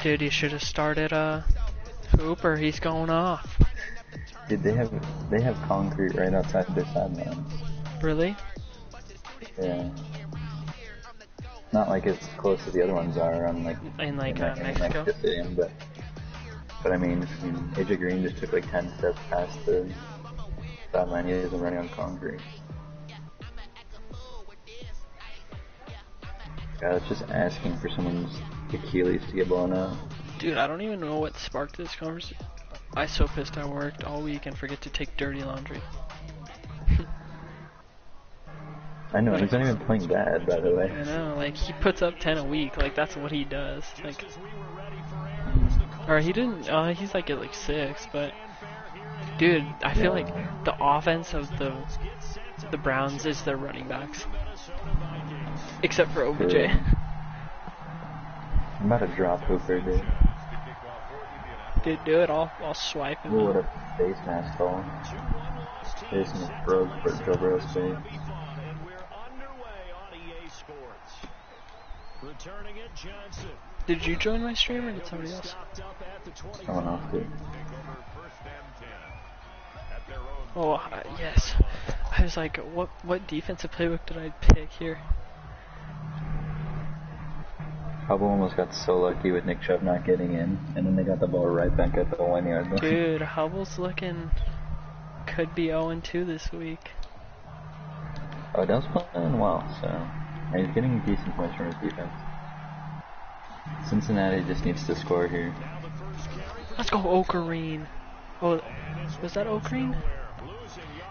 Dude, you should have started Hooper. He's going off. Dude, they have concrete right outside their sidelines. Really? Yeah. Not like as close as the other ones are on like In Mexico Stadium, but I mean, AJ Green just took like 10 steps past the sideline. He isn't running on concrete. God, it's just asking for someone's Achilles to get blown out. Dude, I don't even know what sparked this conversation. I so pissed I worked all week and forget to take dirty laundry. I know, he's not even playing bad, by the way. I know, like, he puts up 10 a week, like, that's what he does. Like, or he didn't, he's like at like 6, but, dude, I feel like the offense of the Browns is their running backs. Except for OBJ. I'm about to drop Hooper, dude. Dude, do it, I'll swipe him. Ooh, what a face mask call. Jason is broke for Joe Burrow's face. Did you join my stream or did somebody else? Someone else did. Oh, yes. I was like, what defensive playbook did I pick here? Hubble almost got so lucky with Nick Chubb not getting in, and then they got the ball right back at the 1-yard line. Dude, Hubble's looking, could be 0-2 this week. Odell's playing well, so he's getting decent points from his defense. Cincinnati just needs to score here. Let's go, Okareen. Oh, was that Okareen?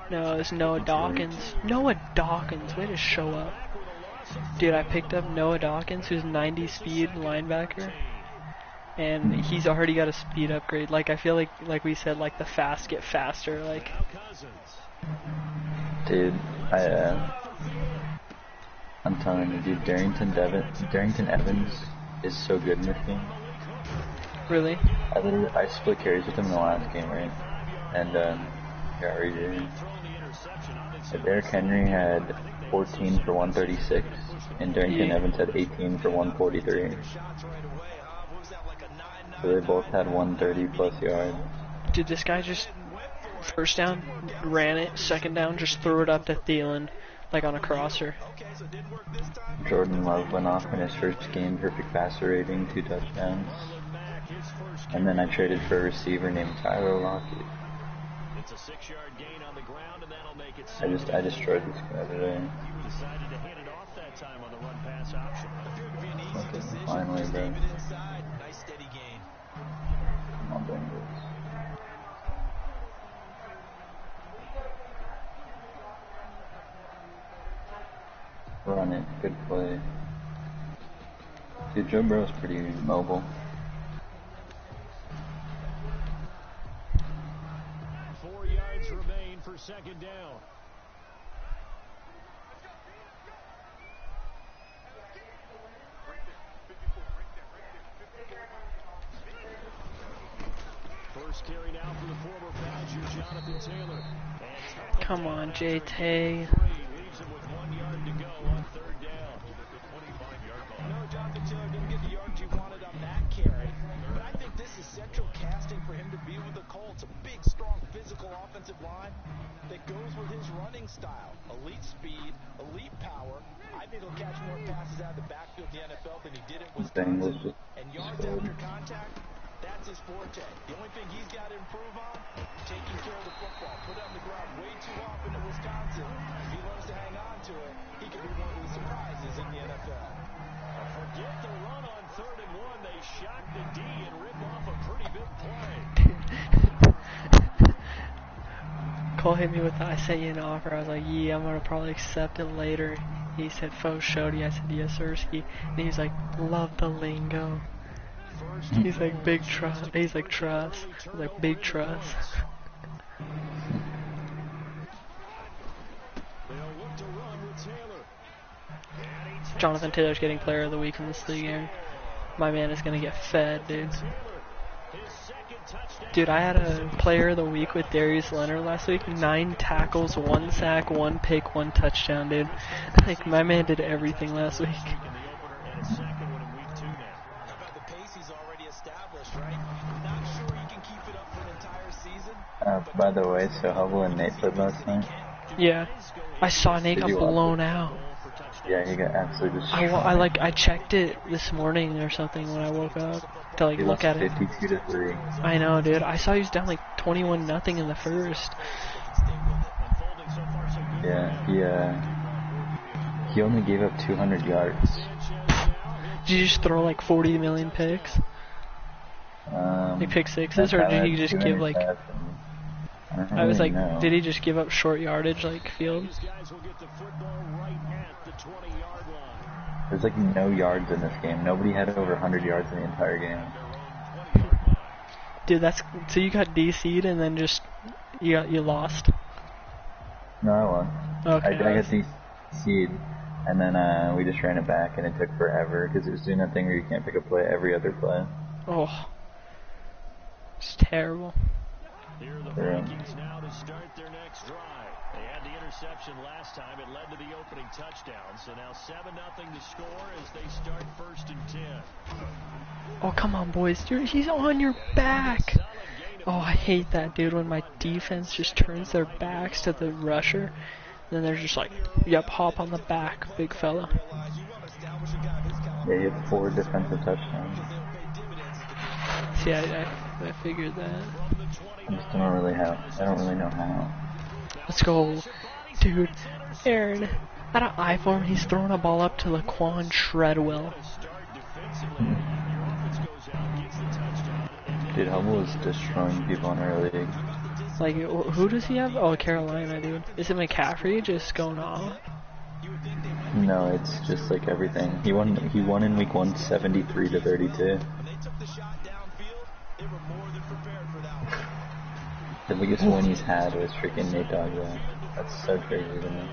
No, it's Noah Dawkins. Noah Dawkins, way to show up. Dude, I picked up Noah Dawkins, who's 90 speed linebacker, and he's already got a speed upgrade. Like, I feel like we said, like, the fast get faster, like. Dude, I'm telling you, dude, Darrington Evans is so good in this game. Really? I split carries with him in the last game, right? And, got redid. Derrick Henry had 14 for 136, and Darrington Evans had 18 for 143. So they both had 130 plus yards. Dude, this guy just, first down, ran it, second down, just threw it up to Thielen, like on a crosser. Jordan Love went off in his first game, perfect passer rating, 2 touchdowns. And then I traded for a receiver named Tyler Lockett. I destroyed this guy today. Okay, finally, bro. Come on, Bengals. Run it, good play. Dude, Joe Burrow's pretty mobile. Remain for second down. First carry now for the former Badger, Jonathan Taylor. Come on, JT. Leaves him with 1 yard to go on third down. No, Jonathan Taylor didn't get the yards you wanted on that carry, but I think this is central casting for him to be with the Colts. A big, strong, physical offensive line that goes with his running style. Elite speed, elite power. I think he'll catch more passes out of the backfield in the NFL than he did at Wisconsin. And yards after contact, that's his forte. The only thing he's got to improve on, taking care of the football. Put it on the ground way too often at Wisconsin. If he learns to hang on to it, he could be one of the surprises in the NFL. Forget the run on 3rd and 1. They shock the D and rip off a pretty big play. Cole hit me with the, I sent you an offer. I was like, yeah, I'm gonna probably accept it later. He said, faux shody. I said, yes, sirski. And he's like, love the lingo. He's like, big trust. He's like, trust. I was like, big trust. Jonathan Taylor's getting player of the week in this league, Aaron. My man is gonna get fed, dude. Dude, I had a player of the week with Darius Leonard last week. 9 tackles, 1 sack, 1 pick, 1 touchdown, dude. Like, my man did everything last week. already established, right? Not sure you can keep it up for an entire season. By the way, so Hubble and Nate played last night. Yeah. I saw Nate Did got you watch blown it? out. Yeah, he got absolutely destroyed. I checked it this morning or something when I woke up to like He look lost at it. 52-3. I know, dude. I saw he was down like 21-0 in the first. Yeah, he only gave up 200 yards. Did you just throw like 40 million picks? Like pick sixes, or did he just give like? I was like, did he just give up short yardage like field? There's like no yards in this game. Nobody had over 100 yards in the entire game. Dude, that's so you got DC'd and then just you lost. No, I won. Okay. I got DC'd, and then we just ran it back, and it took forever because it was doing that thing where you can't pick a play every other play. Oh, it's terrible. Here are the Vikings now to start their next drive. They had the interception last time. It led to the opening touchdown. So now 7-0 to score as they start 1st and 10. Oh, come on, boys. He's on your back. Oh, I hate that, dude, when my defense just turns their backs to the rusher. Then they're just like, yep, hop on the back, big fella. Yeah, he had 4 defensive touchdowns. See, I figured that. I just don't really know how. Let's go. Dude, Aaron, at an I form, he's throwing a ball up to Laquan Treadwell. Dude, Hubble is destroying people in our league. Like, who does he have? Oh, Carolina, dude. Is it McCaffrey just going off? No, it's just like everything. He won in week 1, 73-32. The biggest win he's had was freaking Nate Dogg. That's so crazy to me.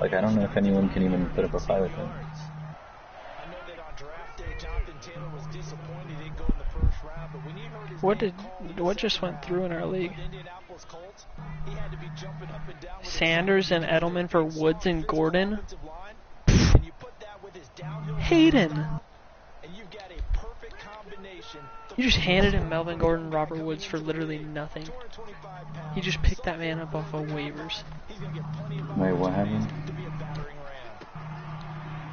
Like, I don't know if anyone can even put up a fight with him. What just went through in our league? Sanders and Edelman for Woods and Gordon. Hayden. You just handed him Melvin Gordon, Robert Woods for literally nothing. He just picked that man up off of waivers. Wait, what happened?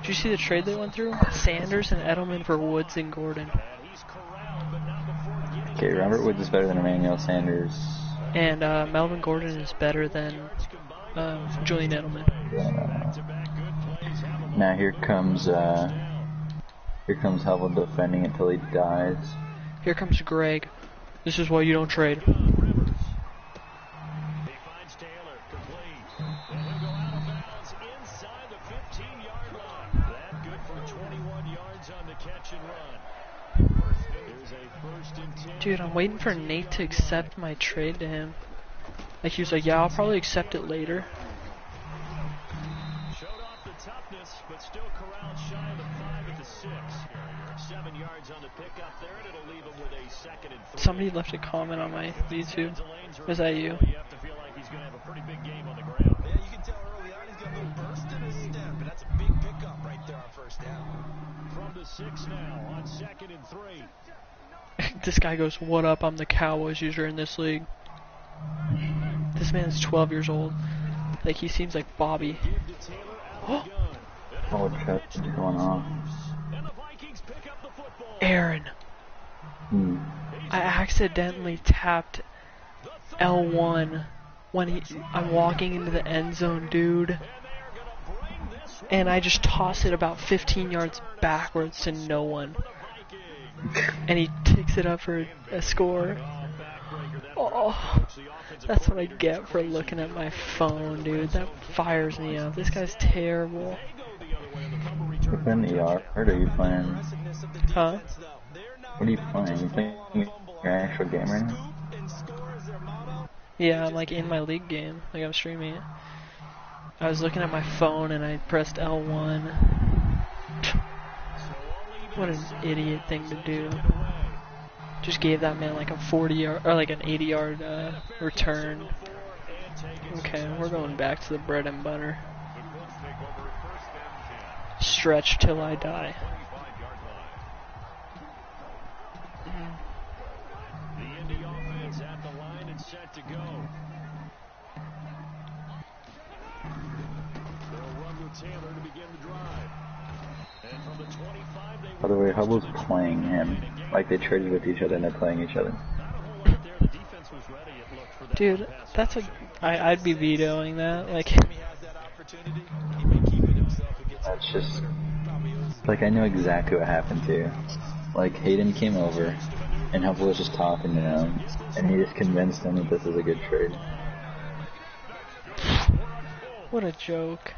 Did you see the trade they went through? Sanders and Edelman for Woods and Gordon. Okay, Robert Woods is better than Emmanuel Sanders. And Melvin Gordon is better than Julian Edelman. Now here comes Hubble defending it till he dies. Here comes Greg. This is why you don't trade. Dude, I'm waiting for Nate to accept my trade to him. Like, he was like, yeah, I'll probably accept it later. Showed off the toughness, but still corralled shy of the 5 at the 6. 7 yards on the pickup there, and it'll leave him with a 2nd and 3. Somebody left a comment on my YouTube. Was that you? You have to feel like he's going to have a pretty big game on the ground. Yeah, you can tell early on he's got a little burst in his step, and that's a big pickup right there on 1st down. From the 6 now on 2nd and 3. This guy goes, what up, I'm the Cowboys user in this league. This man is 12 years old. Like, he seems like Bobby. Oh, what's going on? Aaron. I accidentally tapped L1 when I'm walking into the end zone, dude. And I just toss it about 15 yards backwards to no one. And he picks it up for a score. Oh, that's what I get for looking at my phone, dude. That fires me up. This guy's terrible. What kind of ER are you playing? Huh? What are you playing? You playing your actual game right now? Yeah, I'm like in my league game. Like, I'm streaming it. I was looking at my phone and I pressed L1. What an idiot thing to do. Just gave that man like a 40-yard or like an 80-yard return. Okay, we're going back to the bread and butter. Stretch till I die. back to go. They'll run with Taylor to begin the drive. And from the 25, they By the way, Hubble's playing him. Like they traded with each other and they're playing each other. Dude, that's a... I'd be vetoing that. Like... That's just... Like, I know exactly what happened too. Like, Hayden came over, and Hubble was just talking to him, and he just convinced him that this is a good trade. What a joke.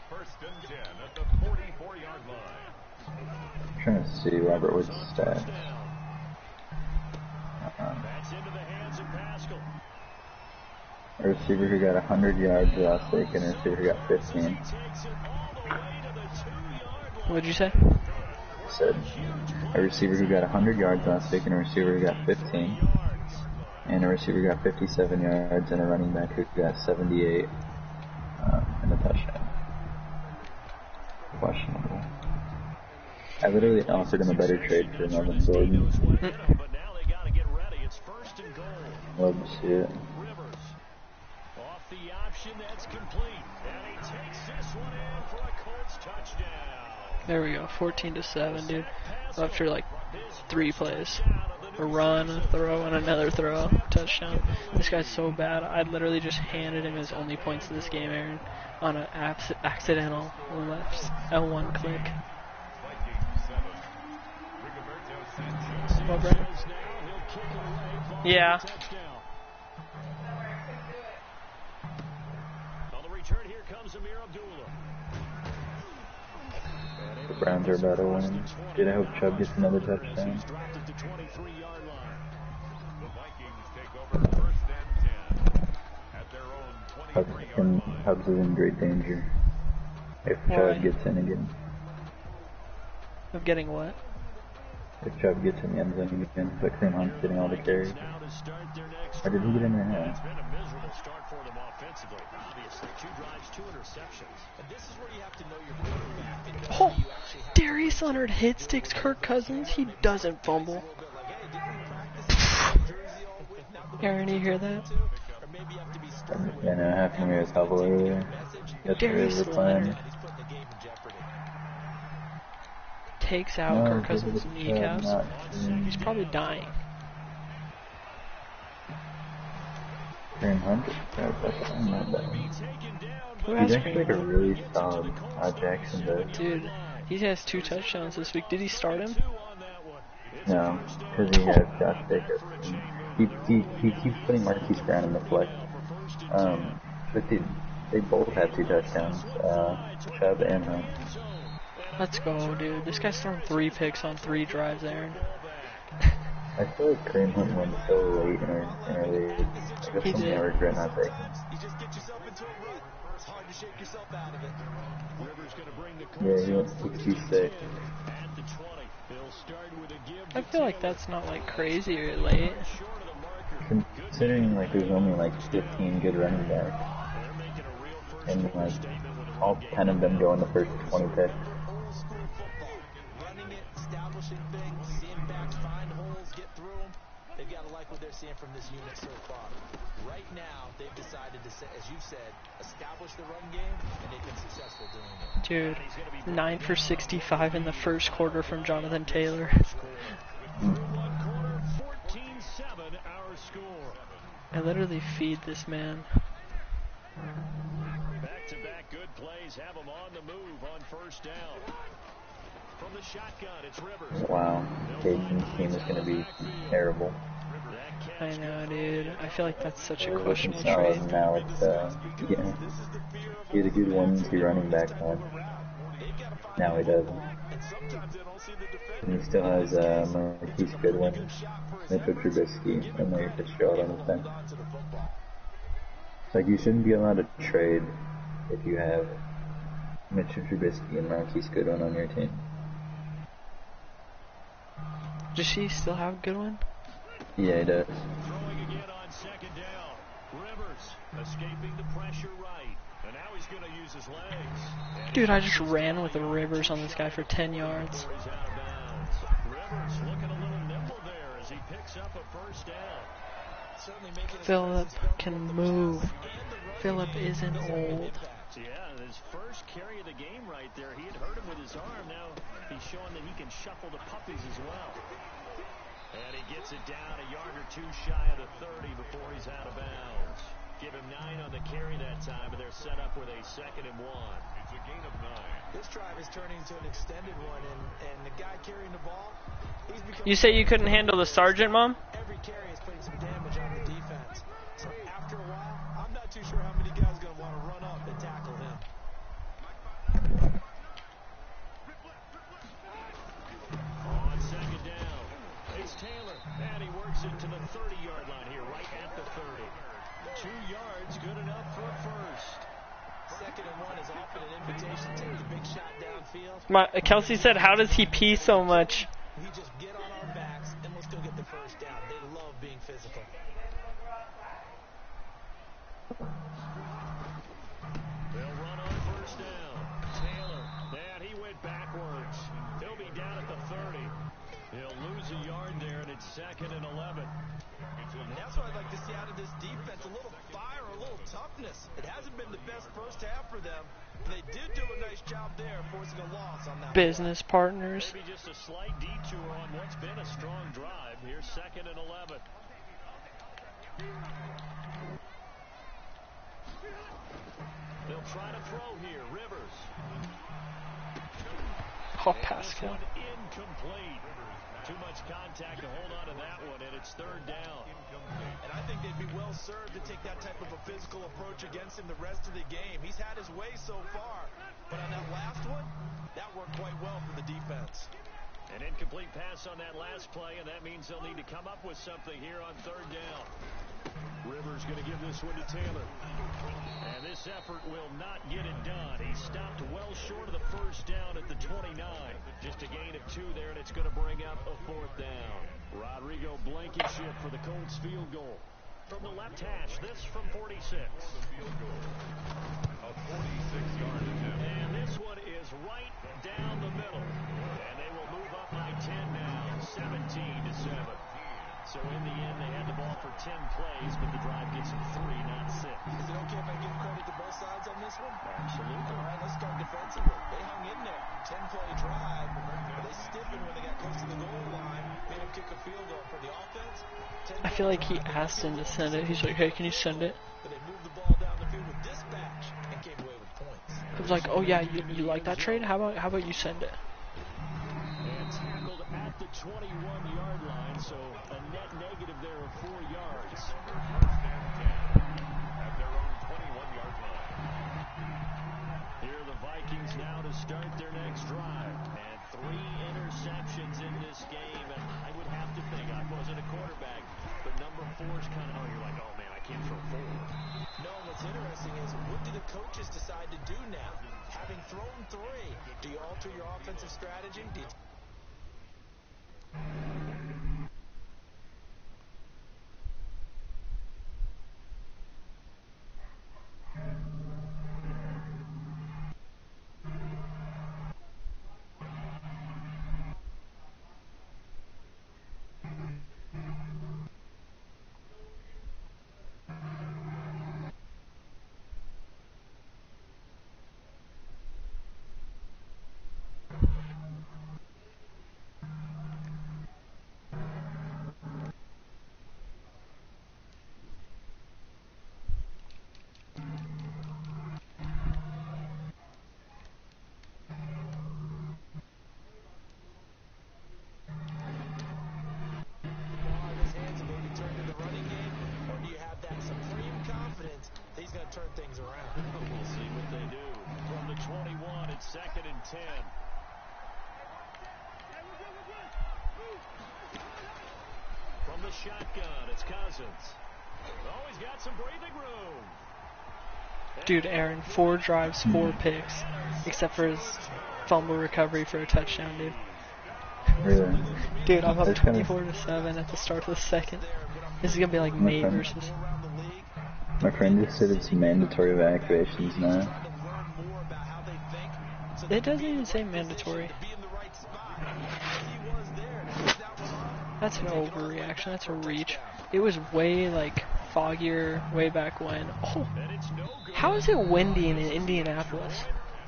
First and 10 at the 44-yard line. I'm trying to see Robert Woods' stats. That's into the hands of Pascal. A receiver who got 100 yards last week, and a receiver who got 15. What'd you say? Said a receiver who got 100 yards last week, and a receiver who got 15. And a receiver who got 57 yards, and a running back who got 78 and a touchdown. Questionable. I literally offered him a better trade for Melvin Gordon. But now they got to get ready. It's first and goal. Love to see it. Rivers off the option. That's complete. And he takes this one in for a Colts touchdown. There we go, 14-7, dude. After like 3 plays. A run, a throw, and another throw. Touchdown. This guy's so bad. I literally just handed him his only points of this game, Aaron, on an accidental left L1 click. Well, Brandon? Yeah. On the return, here comes Amir Abdullah. The Browns are about to win. Dude, I hope Chubb gets another touchdown. Dropped it to 23-yard line. The Vikings take over first and 10 at their own 23-yard line. Hubbs is in great danger if Why? Chubb gets in again. Of getting what? If Chubb gets in the end zone again, but Kareem Hunt's getting all the carries. Or did he get in there? It's been a miserable start for them offensively. Obviously, 2 drives, 2 interceptions. And this is where you have to know your quarterback. Oh, Darius Leonard hit sticks Kirk Cousins. He doesn't fumble. Aaron, you hear that? Yeah, no, half of me was Hubble earlier. Yesterday was the plan. Takes out No, Kirk Cousins' kneecaps. not. He's probably dying. Kareem Hunt? I'm not bad. Who He's has actually like a Kareem? really solid Jackson though. Dude, he has 2 touchdowns this week. Did he start him? No, because he has Josh Jacobs. He keeps putting Marquise Brown in the flex. But they both have 2 touchdowns, Chubb and Hunt. Let's go, dude. This guy's thrown 3 picks on 3 drives, Aaron. I feel like Kareem Hunt went so late in our league. That's He something did. I regret not taking. You just get yourself into a rut. It's hard to shake yourself out of it. Rivers going to bring the Yeah, Colts he went 66. at the 20. They'll start with a give I feel like that's not like crazy or late. short of the marker. Considering like there's only like 15 good running backs, They're making a real first and like statement with a all 10 of them go in the first 20 picks. old school football. Running it, establishing things, seeing backs find holes, get through them. They've got to like what they're seeing from this unit so far. Right now, they've decided to, as you said, establish the run game, and they've been successful doing it. Dude, 9 for 65 in the first quarter from Jonathan Taylor. Through one quarter, 14-7 our score. I literally feed this man. Back-to-back good plays have them on the move on first down. From the shotgun, it's Rivers. Wow, Caden's team is going to be terrible. I know, dude. I feel like that's such a They're looking questionable solid, trade. and now it's, yeah, he had a good 1-2 running back one. Now he doesn't. And he still has Marquise Goodwin, Mitchell Trubisky, and Larry Fitzgerald on his bench. Like, you shouldn't be allowed to trade if you have Mitchell Trubisky and Marquise Goodwin on your team. Does she still have a good one? Yeah, he does. Throwing again on second down. Rivers escaping the pressure right. And now he's going to use his legs. Dude, I just ran with the Rivers on this guy for 10 yards. He's out of bounds. Rivers looking a little nimble there as he picks up a first down. Certainly making his Phillip presence felt can both the move. pass and the running Phillip game. isn't He's having an old. impact. Yeah, his first carry of the game right there. He had hurt him with his arm. Now he's showing that he can shuffle the puppies as well. And he gets it down a yard or two shy of the 30 before he's out of bounds. Give him 9 on the carry that time, and they're set up with a 2nd and 1. It's a gain of 9. This drive is turning into an extended one, and the guy carrying the ball, he's becoming... You say you couldn't handle the sergeant, Mom? Every carry is putting some damage on the defense. So after a while, I'm not too sure how many guys are going to want to run up and tackle him. On 2nd down, it's Taylor, and he works it to the 30-yard line here, right at the 30. 2 yards, good enough for a first. 2nd and 1 is often an invitation to take the big shot downfield. Kelsey said, how does he pee so much? We just get on our backs and let's go get the first down. They love being physical. They'll run on 1st down. Taylor, and he went backwards. He'll be down at the 30. He'll lose a yard there, and it's 2nd and 11. And that's what I'd like to see out of this defense, a little fire, a little toughness. It hasn't been the best first half for them. They did do a nice job there, forcing a loss on that Business partners. Maybe just a slight detour on what's been a strong drive. Here's 2nd and 11. They'll try to throw here. Rivers. Oh, And Pascal. this one incomplete. Too much contact to hold on to that one, and it's 3rd down. And I think they'd be well served to take that type of a physical approach against him the rest of the game. He's had his way so far, but on that last one, that worked quite well for the defense. An incomplete pass on that last play, and that means they'll need to come up with something here on 3rd down. Rivers going to give this one to Taylor. And this effort will not get it done. He stopped well short of the first down at the 29. Just a gain of 2 there, and it's going to bring up a 4th down. Rodrigo Blankenship for the Colts field goal. From the left hash, this from 46. A 46-yard attempt. And this one is right down the middle. And they will move up by 10 now, 17-7. So in the end, they had the ball for 10 plays, but the drive gets them 3, not 6. Is it okay if I give credit to both sides on this one? Absolutely. All right, let's start defensively. They hung in there. 10-play drive. They stiffened when they got close to the goal line. Made him kick a field goal for the offense. I feel like he asked him to send it. He's like, hey, can you send it? But they moved the ball down the field with dispatch and came away with points. I was like, oh yeah, you like that trade? How about you send it? And tackled at the 21-yard line, so a net negative there of 4 yards. First and 10 at their own 21-yard line. Here are the Vikings now to start their next drive. And 3 interceptions in this game, and I would have to think, I wasn't a quarterback, but number 4's kind of, you're like, oh man, I can't throw 4. No, what's interesting is, what do the coaches decide to do now? Having thrown 3, do you alter your offensive strategy? Do you turn things around. We'll see what they do. From the 21, it's 2nd and 10. From the shotgun, it's Cousins. Oh, he's got some breathing room. Dude, Aaron, 4 drives, 4 picks, except for his fumble recovery for a touchdown, dude. Really? Dude, I'm up That's kinda- 24-7 at the start of the second. This is gonna be like May Okay. versus. My friend just said it's mandatory evacuations now. It doesn't even say mandatory. That's an overreaction. That's a reach. It was way like foggier way back when. Oh, how is it windy in Indianapolis?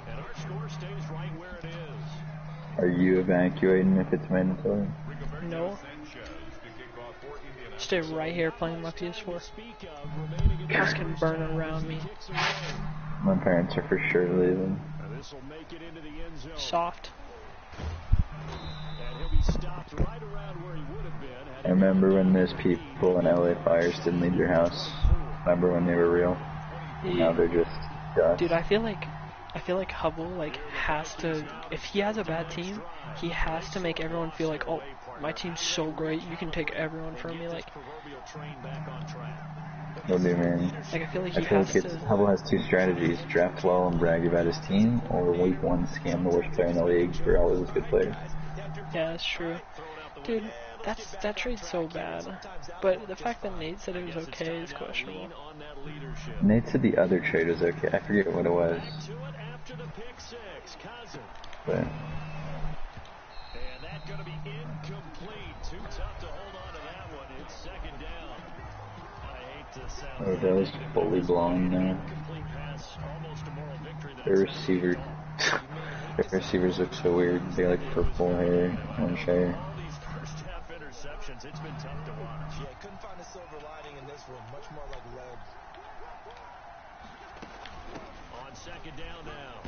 And our score stays right where it is. Are you evacuating if it's mandatory? No. Stay right here playing my PS4. Kids can burn around me. My parents are for sure leaving. This will make it into the end zone. Soft. And he'll be stopped right around where he would have been. I remember when those people in LA fires didn't leave their house. Remember when they were real? And now they're just dust. Dude, I feel like Hubble like has to, if he has a bad team, he has to make everyone feel like, oh, my team's so great, you can take everyone from me. Like, What do you mean? like I feel like I he feel has like to. Hubble has two strategies: draft well and brag about his team, or week one scam the worst player in the league for all of his good players. Yeah, that's true. Dude, that trade's so bad. But the fact that Nate said it was okay is questionable. Nate said the other trade was okay. I forget what it was. But And that's going to be incomplete. Too tough to hold on to that one. It's second down. I hate to sound oh, that was fully blown now. incomplete pass, almost a moral victory. Their receivers look so weird. They got like purple hair, orange hair. All these first half interceptions, it's been tough to watch. Yeah, couldn't find a silver lining in this one. Much more like lead. On second down now,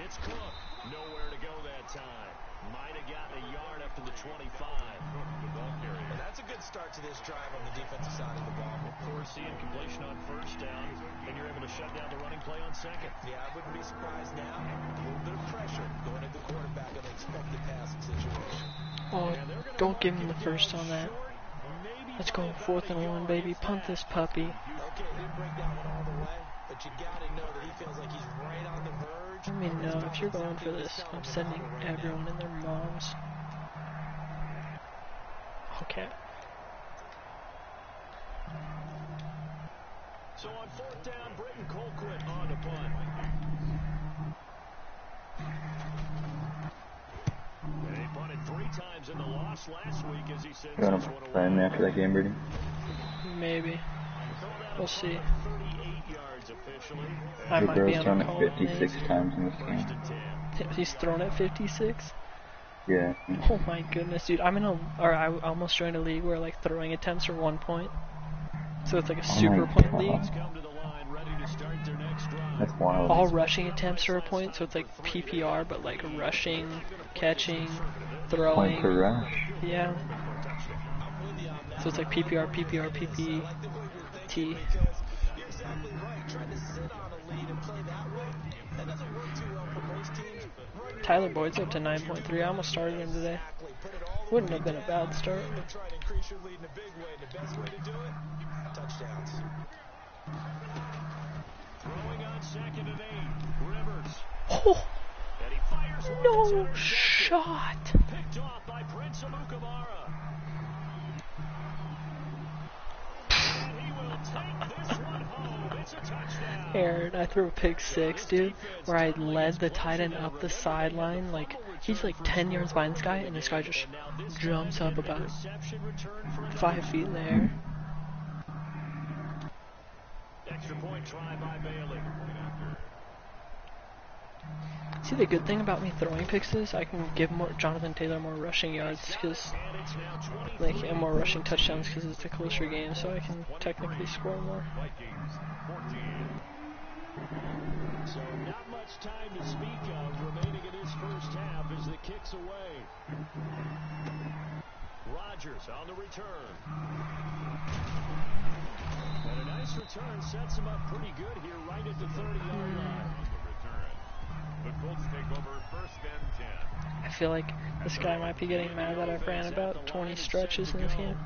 it's Cook. Nowhere to go that time. Might have gotten a yard up to the 25. And that's a good start to this drive on the defensive side of the ball. Forcing completion on first down, and you're able to shut down the running play on second. Yeah, I wouldn't be surprised now. A little bit of pressure going at the quarterback on the expected passing situation. Oh, don't give him the first on that. Let's go 4th and 1, baby. Punt this puppy. Okay, didn't break that one all the way, but you gotta know that he feels like he's right on the verge. I mean, no, if you're going for this, I'm sending everyone and their moms. Okay. So on 4th down, Britton Colquitt on the punt. And they punted 3 times in the loss last week as he sends You want this to one play me away. after that game, Brady? Maybe. We'll see. 38 yards officially. I The might be girl's on thrown a it call. 56 times in this First game. and 10. He's thrown at 56. Yeah. Oh my goodness, dude! I almost joined a league where like throwing attempts are 1 point, so it's like a super point God. league. Come to the line, ready to start their next drive. That's wild. All rushing attempts are a point, so it's like PPR, but like rushing, catching, Point throwing. per rush. Yeah. So it's like PPR, PPR, PPT. You're exactly right. Trying to sit on a lead and play that way, that doesn't work too well for most teams. Tyler Boyd's up to 9.3. I almost started him today. Wouldn't have been a bad start. Try to increase your lead in a big way. The best way to do it, touchdowns. Throwing on 2nd and 8. Rivers. Oh, And he fires one. It's no intercepted. shot. Picked off by Prince Amukamara. And he will take this one home. It's a touchdown. Aaron, I threw a pick 6, dude, where I led the tight end up the sideline. Like, he's like 10 yards behind this guy, and this guy just jumps up about 5 feet in the air. Extra point try by Bailey. See, the good thing about me throwing picks is I can give Jonathan Taylor more rushing yards, because, like, and more rushing touchdowns because it's a closer game, so I can technically score more. So not much time to speak of remaining in this first half as the kick's away. Rodgers on the return. And a nice return sets him up pretty good here right at the 30-yard line. The Colts take over 1st and 10. I feel like this guy might be getting mad that I've ran about 20 stretches in this game.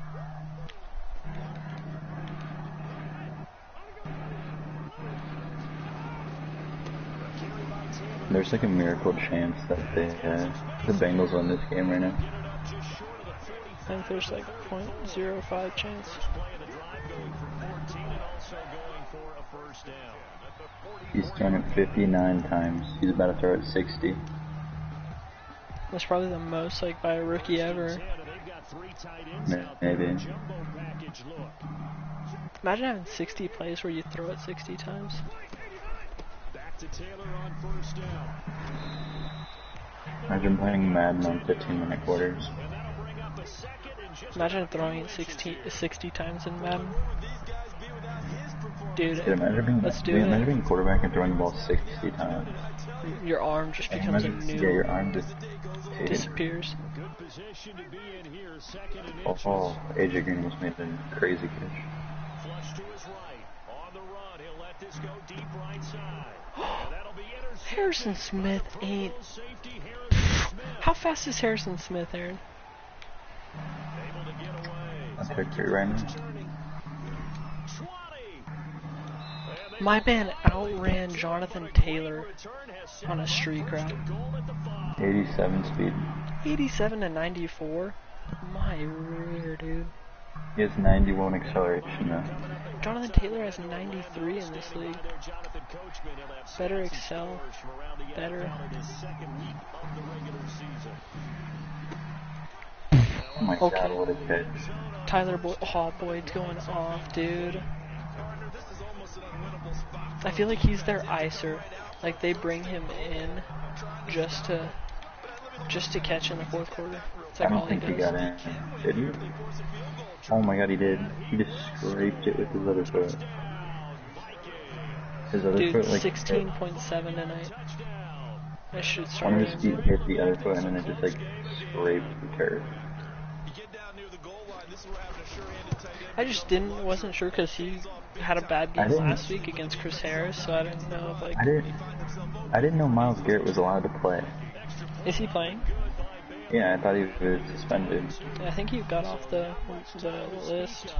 There's like a miracle chance that the Bengals win this game right now. I think there's like a 0.05 chance. He's thrown it 59 times. He's about to throw it 60. That's probably the most like by a rookie ever. three tight ends out there. Maybe. Jumbo package look. Imagine having 60 plays where you throw it 60 times. Back to Taylor on first down. Imagine playing Madden on 15-minute quarters. And that'll bring up a second and just Imagine throwing it 60 times in Madden. Dude, let's do Imagine it. being quarterback and throwing the ball 60 times. Your arm just And becomes a imagine, noob. yeah, your arm just Disappears. good position to be in here. Second and Oh, inches. AJ Green just made a crazy catch. Flush to his right. On the run. He'll let this go deep right side. And that'll be intercepted. Harrison Smith ain't. Safety Harrison Smith. How fast is Harrison Smith, Aaron? Able to get away. I'll check for you right now. 20. My man outran Jonathan Taylor on a streak route. 87 speed. 87 to 94? My rear, dude. He has 91 acceleration now. Jonathan Taylor has 93 in this league. Better excel. Better. Oh my Okay. god, what a catch. Tyler Boyd's going off, dude. I feel like he's their icer. Like they bring him in just to catch in the fourth quarter. It's like I all don't he think he does. got in. Did he? Oh my god, he did. He just scraped it with his other foot. His other Dude, foot, like, 16.7 tonight. I should one start of his feet him. hit the other foot and then it just, like, scraped the turf. I just wasn't sure because he had a bad game last week against Chris Harris, so I didn't know if, like, I didn't know Myles Garrett was allowed to play. is he playing? Yeah, I thought he was suspended. I think he got off the list.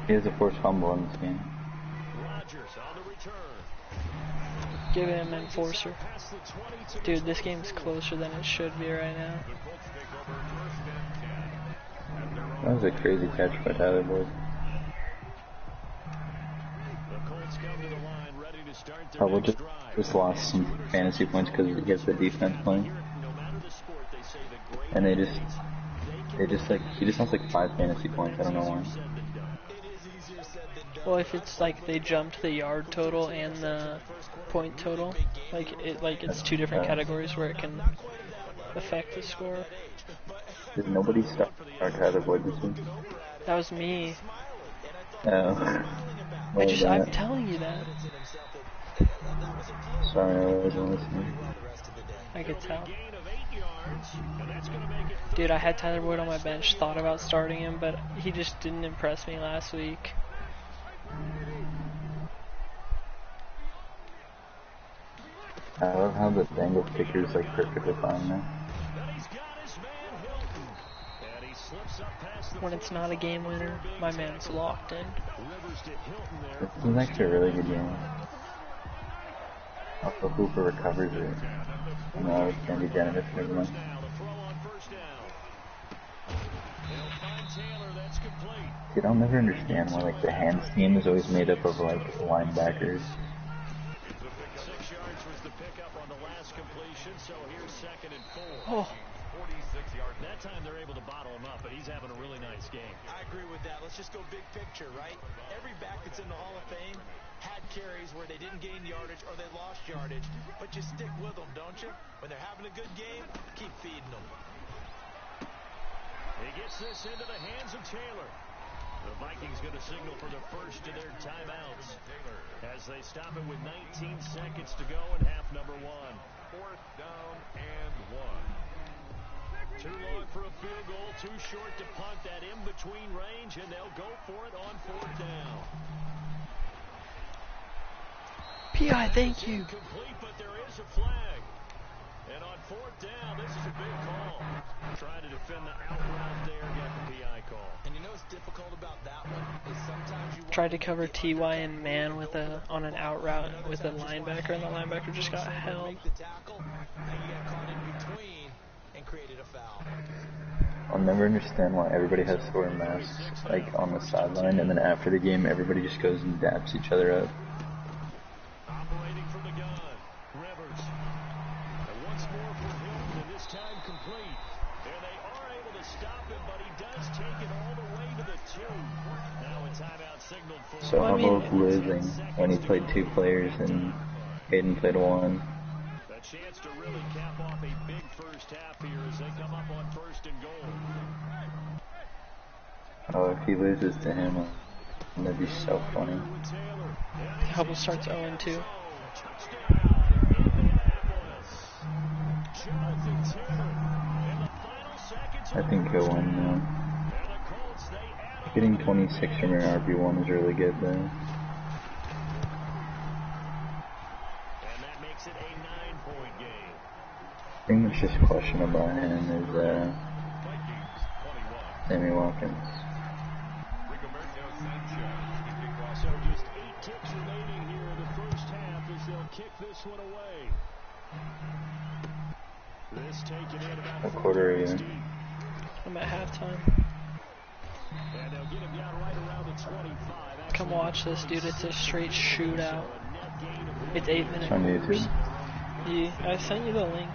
He has a forced fumble in this game. Give him enforcer. Dude, this game's closer than it should be right now. That was a crazy catch by Tyler Boyd. Probably just lost some fantasy points because he has the defense playing. And he just has like 5 fantasy points, I don't know why. Well, if it's like they jumped the yard total and the point total, it's two different categories where it can affect the score. Did nobody start Tyler Boyd this week? That was me. No. I'm telling you that. Sorry, I wasn't listening. I could tell. Dude, I had Tyler Boyd on my bench, thought about starting him, but he just didn't impress me last week. I love how the Bengals kicker is like perfectly fine now. When it's not a game winner, my man's locked in. This is actually a really good game. Also, Hooper recovers it. No, it can't be generous for everyone. Dude, I'll never understand why like the hands team is always made up of like linebackers. 6 yards was the pickup on the last completion, so here's 2nd and 4. Oh. 46 yards. That time they're able to bottle him up, but he's having a really nice game. I agree with that. Let's just go big picture, right? Every back that's in the Hall of Fame had carries where they didn't gain yardage or they lost yardage, but you stick with them, don't you? When they're having a good game, keep feeding them. He gets this into the hands of Taylor. The Vikings going to signal for the first of their timeouts as they stop it with 19 seconds to go in half number 1. 4th down and 1. Too long for a field goal, too short to punt that in between range, and they'll go for it on 4th down. P.I., thank you. Complete, but there is a flag. And on 4th down, this is a big call. Trying to defend the out route there, got the PI call. And you know what's difficult about that one is sometimes you Tried to cover T.Y. and man on an out route with a linebacker, and the linebacker just got held. make the tackle, and you got caught in between and created a foul. I'll never understand why everybody has to wear masks like on the sideline, and then after the game, everybody just goes and daps each other up. Operating from the gun, Rivers. And once more for Hilton, and this time complete. So Well, I mean, almost losing when he played 2 players and Hayden played 1. A chance to really cap off a big first half here as they come up on 1st and goal. Oh, if he loses to him, that'd be so funny. Hubble starts 0-2. I think he'll win now. Getting 26 from your RB1 is really good though. And that makes it a 9-point game. I think that's just questionable about him is Sammy Watkins. So just 8 ticks remaining here in the first half as they'll kick this one away. This taken in about A quarter in. I'm at halftime. And they'll get him down right around the 25. Come watch this, dude. It's a straight shootout. It's 8-minute It's on quarters. YouTube. Yeah, I sent you the link.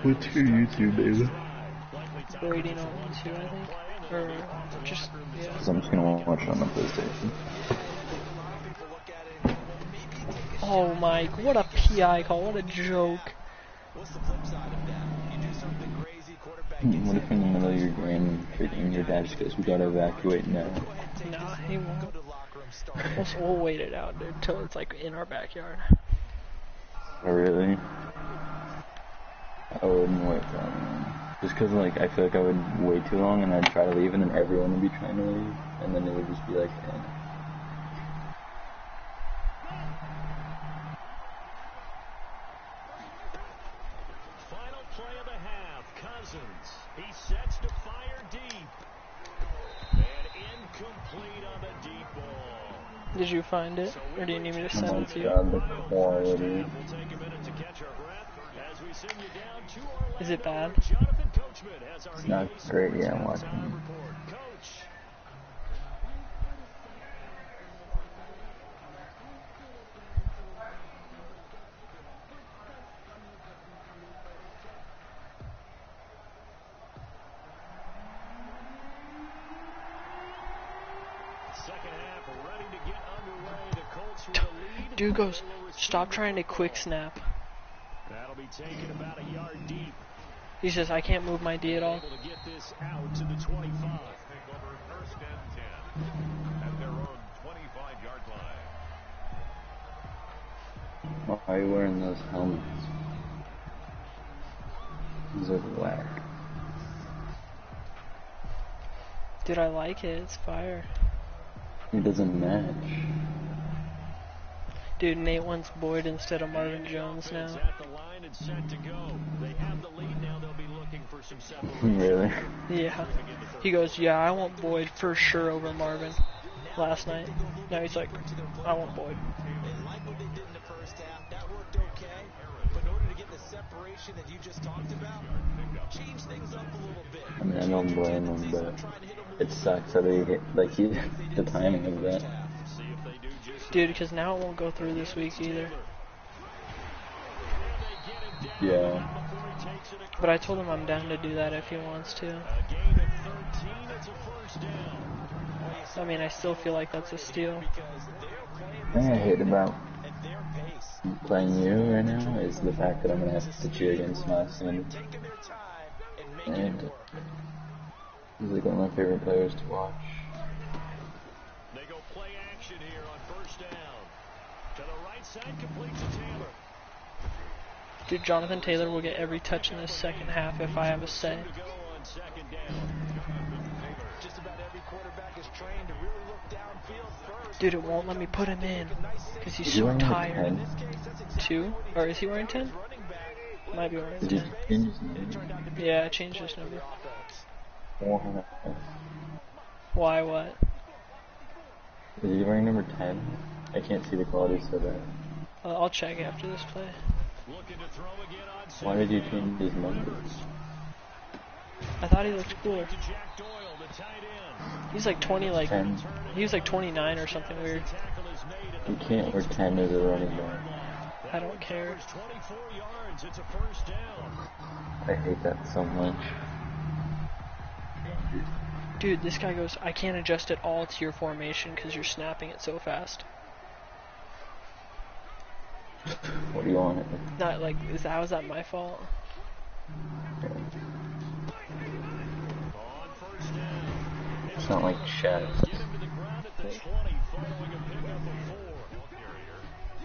What's your YouTube, baby? Brady Nolan too, I think. Or just, yeah. Because I'm just gonna watch it on the PlayStation. Oh, Mike, what a PI call. What a joke. What's the flip side of that? You do something crazy, quarterback What if in the middle of your game, freaking your dad just goes, "We gotta evacuate now"? Nah, he won't. We'll wait it out, dude, till it's like in our backyard. Oh, really? I wouldn't wait that long. Just cause like, I feel like I would wait too long and I'd try to leave and then everyone would be trying to leave. And then it would just be like, damn. Final play of the half. Cousins. He sets to fire deep. And incomplete on the deep ball. Did you find it? Or do you need me to Oh send my it to you? god, the quality. We'll take a minute to catch our breath as we send you down to Orlando. Is it bad? Jonathan Coachman has our It's not great, yeah, I'm watching. report. Coach. Second half ready to get underway. The Colts with a lead. Dude goes, stop trying to quick snap. That'll be taken about a yard deep. He says, I can't move my D at all. Able to get this out to the 25. Take over 1st and 10 at their own 25-yard line. Why are you wearing those helmets? These are whack. Dude, I like it. It's fire. It doesn't match. Dude, Nate wants Boyd instead of Marvin Jones now. At the line and set to go. They have the lead now. They'll be looking for some separation. Really? Yeah. He goes, yeah, I want Boyd for sure over Marvin last night. Now he's like, I want Boyd. They like what they did in the first half. That worked okay. But in order to get the separation that you just talked about, change things up a little bit. I mean, I don't blame him, but it sucks that they get, like, the timing of that. Dude, because now it won't go through this week either. Yeah. But I told him I'm down to do that if he wants to. I mean, I still feel like that's a steal. The thing I hate about playing you right now is the fact that I'm going to have to cheer against Mason. And he's like one of my favorite players to watch. They go play action here on 1st down. To the right side, complete to Taylor. Dude, Jonathan Taylor will get every touch in this second half if I have a say. To go on 2nd down. Just about every quarterback is trained to really look downfield first. Dude, it won't let me put him in because he's Is he so wearing like tired. 10? 2? Or is he wearing 10? Might be wearing Did he 10. change his name? Yeah, I changed his number. Wow. Why, what? Is he wearing number 10? I can't see the quality so bad. I'll check after this play. Looking to throw again on Why did you change his numbers? I thought he looked cooler. to Jack Doyle, the tight end. He's like 20, like, 10. he was like 29 or something weird. Tackle is made at You can't wear 10 as a running back. I don't care. 24 yards. It's a 1st down. I hate that so much. Dude, this guy goes, I can't adjust it all to your formation because you're snapping it so fast. What do you want? Not like, how is that my fault? It's not like chess.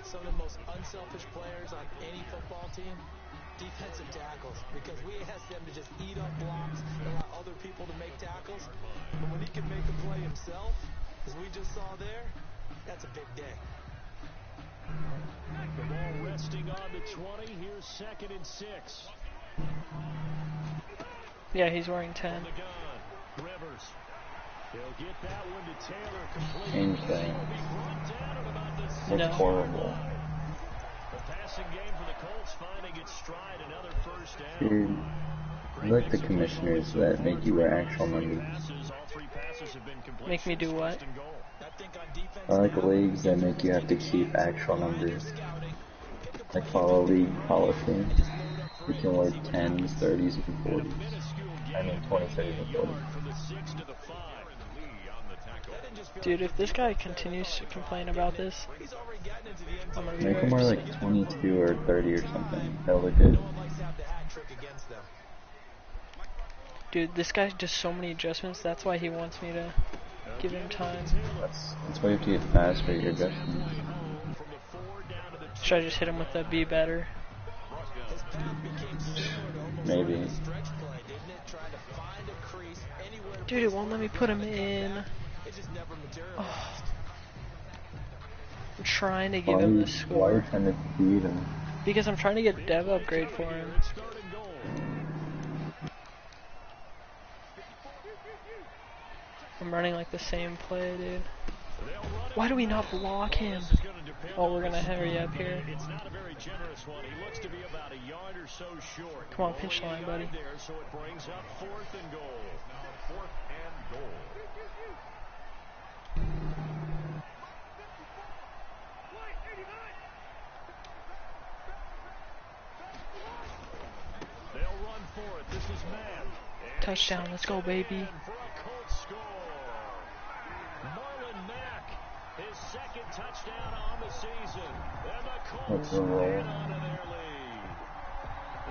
Some of the most unselfish players on any football team, defensive tackles, because we ask them to just eat up blocks and allow other people to make tackles. But when he can make a play himself, as we just saw there, that's a big day. The ball resting on the 20. Here's 2nd and 6. Yeah, he's wearing 10. Rivers. He'll get that one to Taylor complete. Change that. No. It's horrible. The passing game for the Colts finding its stride, another first down. Dude, I like the commissioners that make you wear actual numbers. Make me do what? I like leagues that make you have to keep actual numbers. Like follow league policy. You can wear 10s, 30s, and 40s. I mean 20, 30, and 40s. Dude, if this guy continues to complain about this, I'm gonna be Make them very wear upset. like 22 or 30 or something. That'll look good. Dude, this guy does so many adjustments, that's why he wants me to give him time. That's why you have to get fast for your adjustments. Should I just hit him with the be better? Maybe. Dude, it won't let me put him in. Oh. I'm trying to give him the Why are score. you trying to beat him? Because I'm trying to get dev upgrade for him. I'm running like the same play, dude. Why do we not block him? Oh, we're gonna hurry up here. It's not a very generous one. He looks to be about a yard or so short. Come on, pinch line, buddy. There, so it brings up 4th and goal. Now 4th and goal. They'll run for it. This is man. Touchdown, let's go, baby. For a Colts score. Marlon Mack, his 2nd touchdown on the season. And the Colts add on to their lead.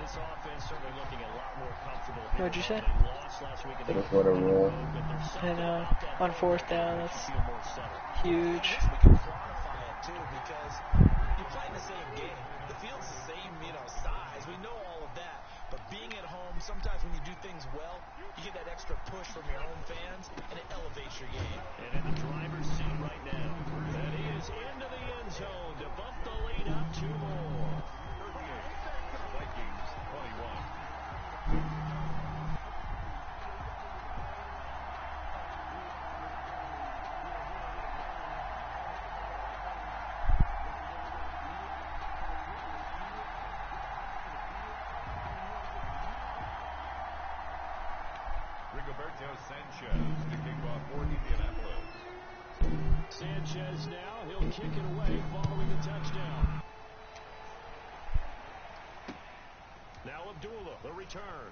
This offense certainly looking a lot more comfortable here. What'd you say? They lost last week. What a roll. I know. On 4th down, that's huge. We can quantify it too, because you're playing the same game. The field's the same, size. We know all of that. But being at home, sometimes when you do things well, you get that extra push from your home fans, and it elevates your game. And in the driver's seat right now. And he is into the end zone to bump the lead up 2 more. Vikings 21. Rigoberto Sanchez to kick off for Indianapolis. Sanchez now, he'll kick it away following the touchdown. Now Abdullah, the return.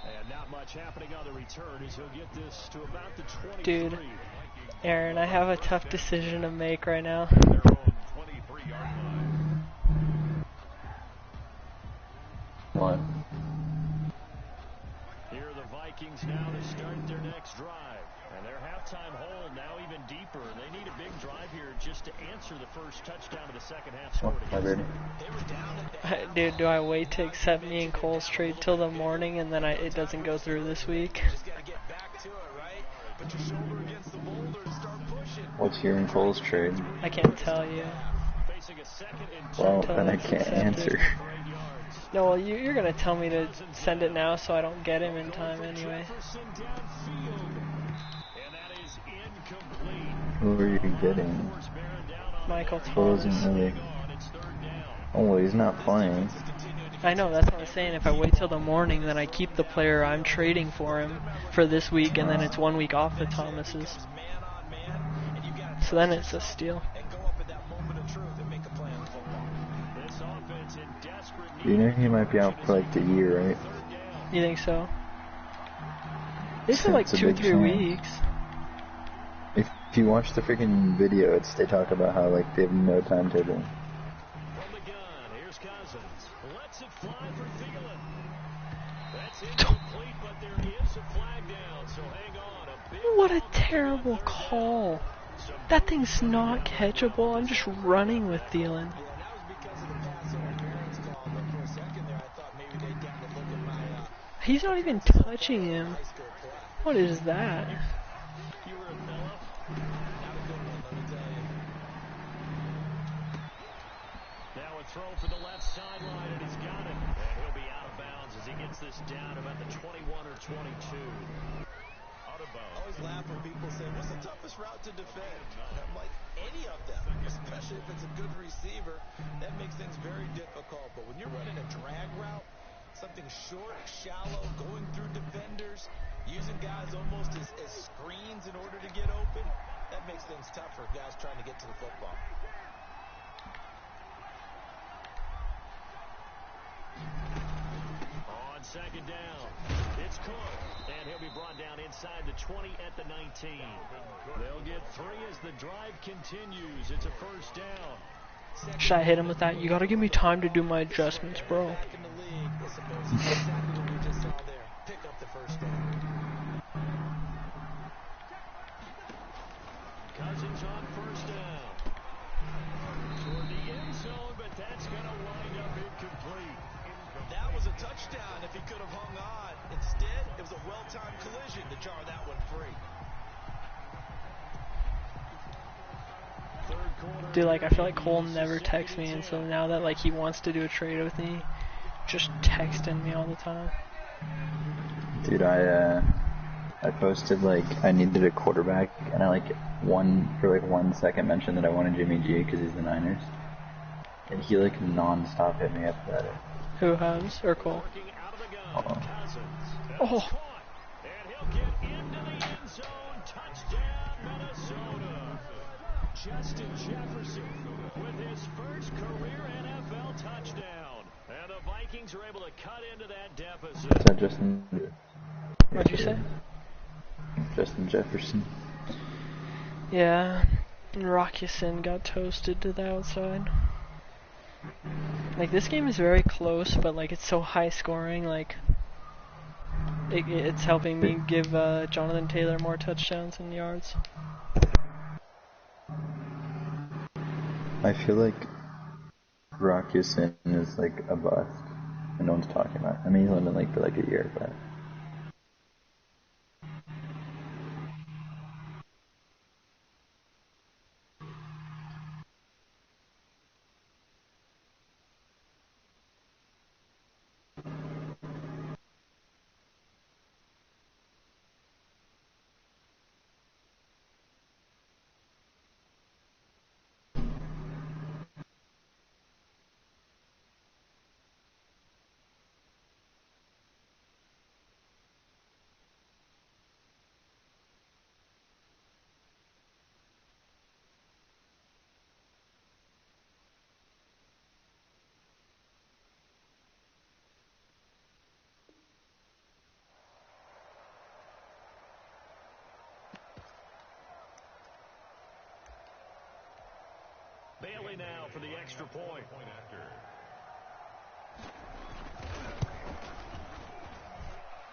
And not much happening on the return as he'll get this to about the 23. Dude, Aaron, I have a tough decision to make right now. Their own 23-yard line. What? Here are the Vikings now to start their next drive. And their halftime hole now even deeper. They need a big drive here just to answer the first touchdown of the second half scored against them. Dude, do I wait to accept me and Cole's trade till the morning and then it doesn't go through this week? What's your and Cole's trade? I can't tell you. Well, then I can't answer. No, well, you're gonna tell me to send it now so I don't get him in time anyway. Who are you getting? Michael Cole Thomas. isn't really. Oh, well, he's not playing. I know, that's what I'm saying. If I wait till the morning, then I keep the player I'm trading for him for this week, and then it's 1 week off the Thomases. So then it's a steal. You know he might be out for like the year, right? You think so? It's for like It's a 2 or big 3 chance. weeks. If you watch the freaking video, they talk about how like they have no timetable. From the gun, here's Cousins. Lets it fly for Thielen. That's incomplete, but there is a flag down, so hang on. A big What a call terrible on third call. down. Some That very thing's not catchable. I'm just running with Thielen. Yeah, and that was because of the pass interference call. But for a second there, I thought maybe they'd gotten a look at my He's not even touching him. high school play. What is that? You were a fellow. Not a good one, let me tell you. Now a throw for the left sideline, and he's got it. And he'll be out of bounds as he gets this down about the 21 or 22. Out of I bounds. always laugh when people say, what's the toughest route to defend? And I'm like, any of them, especially if it's a good receiver. That makes things very difficult. But when you're running a drag route, something short, shallow, going through defenders, using guys almost as screens in order to get open, that makes things tough for guys trying to get to the football. On second down, it's Cook, and he'll be brought down inside the 20 at the 19. They'll get 3 as the drive continues. It's a first down. Should I hit him with that? You gotta give me time to do my adjustments, bro. Back in the league, I suppose it's exactly what we just saw there. Pick up the first down. Cousins on first down. Toward the end zone, but that's going to wind up incomplete. That was a touchdown if he could have hung on. Instead, it was a well-timed collision to jar that one free. Third quarter. Dude, like, I feel like Cole never texts me, and so now that, like, he wants to do a trade with me, just texting me all the time. Dude, I posted like I needed a quarterback, and I for 1 second mentioned that I wanted Jimmy G because he's the Niners, and he like non-stop hit me after that. Who has? Or Cole? Working out of the gun. Uh-oh. Cousins. Oh. Caught. And he'll get into the end zone. Touchdown, Minnesota. Justin Jefferson with his first career NFL touchdown. And the Vikings are able to cut into that deficit. Is that Justin? What'd you say? Justin Jefferson. Yeah. And Rockison got toasted to the outside. Like, this game is very close, but, like, it's so high scoring, like, it's helping me give Jonathan Taylor more touchdowns and yards. I feel like Rock Ya-Sin is like a bust, and no one's talking about it. I mean, he's only been like for like a year, but Bailey now for the extra point.